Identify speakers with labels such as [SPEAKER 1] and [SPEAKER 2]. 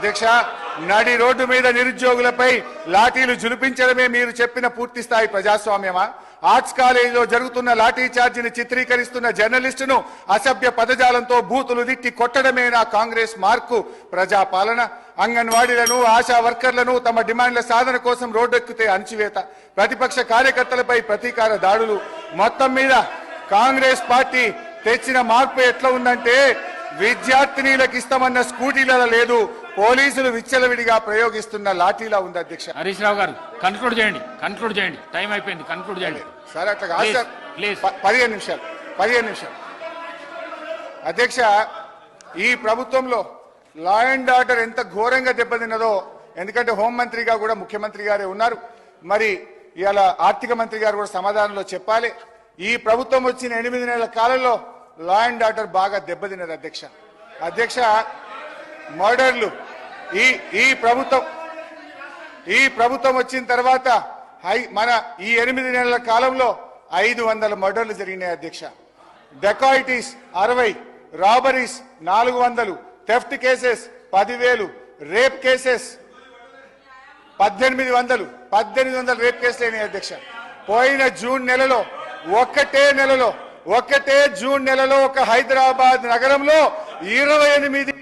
[SPEAKER 1] అధ్యక్ష, నడి రోడ్డు మీద నిరుద్యోగులపై లాఠీలు జులిపించడమే మీరు చెప్పిన పూర్తి స్థాయి ప్రజాస్వామ్యమా? ఆర్ట్స్ కాలేజీలో జరుగుతున్న లాఠీ చార్జిని చిత్రీకరిస్తున్న జర్నలిస్టును అసభ్య పదజాలంతో బూతులు తిట్టి కొట్టడమేనా కాంగ్రెస్ మార్కు ప్రజాపాలన? అంగన్వాడీలను, ఆశా వర్కర్లను తమ డిమాండ్ల సాధన కోసం రోడ్డెక్కితే అణచివేత, ప్రతిపక్ష కార్యకర్తలపై ప్రతీకార దాడులు. మొత్తం మీద కాంగ్రెస్ పార్టీ తెచ్చిన మార్పు ఎట్లా ఉందంటే, విద్యార్థినీలకు ఇస్తామన్న స్కూటీల లేదు, పోలీసులు విచ్చలవిడిగా ప్రయోగిస్తున్న లాఠీలా ఉంది. అధ్యక్ష,
[SPEAKER 2] హరీష్ రావు గారు కన్క్లూడ్ చేయండి, కన్క్లూడ్ చేయండి, టైం అయిపోయింది, కన్క్లూడ్ చేయండి.
[SPEAKER 1] సార్ అట్లా కాదు సార్, 15 నిమిషాలు. అధ్యక్ష, ఈ ప్రభుత్వంలో లా అండ్ ఆర్డర్ ఎంత ఘోరంగా దెబ్బతిన్నదో, ఎందుకంటే హోంమంత్రిగా కూడా ముఖ్యమంత్రి గారే ఉన్నారు, మరి ఇవాళ ఆర్థిక మంత్రి గారు కూడా సమాధానంలో చెప్పాలి. ఈ ప్రభుత్వం వచ్చిన 8 నెలల కాలంలో లా అండ్ ఆర్డర్ బాగా దెబ్బతిన్నది. అధ్యక్ష, మర్డర్లు ఈ ప్రభుత్వం వచ్చిన తర్వాత మన ఈ 8 నెలల కాలంలో 500 మర్డర్లు జరిగినాయి. అధ్యక్ష, dacoities 60, robberies 400, theft cases 10,000, rape cases 1800 rape కేసులు అయినాయి. అధ్యక్ష, పోయిన జూన్ నెలలో ఒక్కటే జూన్ నెలలో ఒక హైదరాబాద్ నగరంలో 28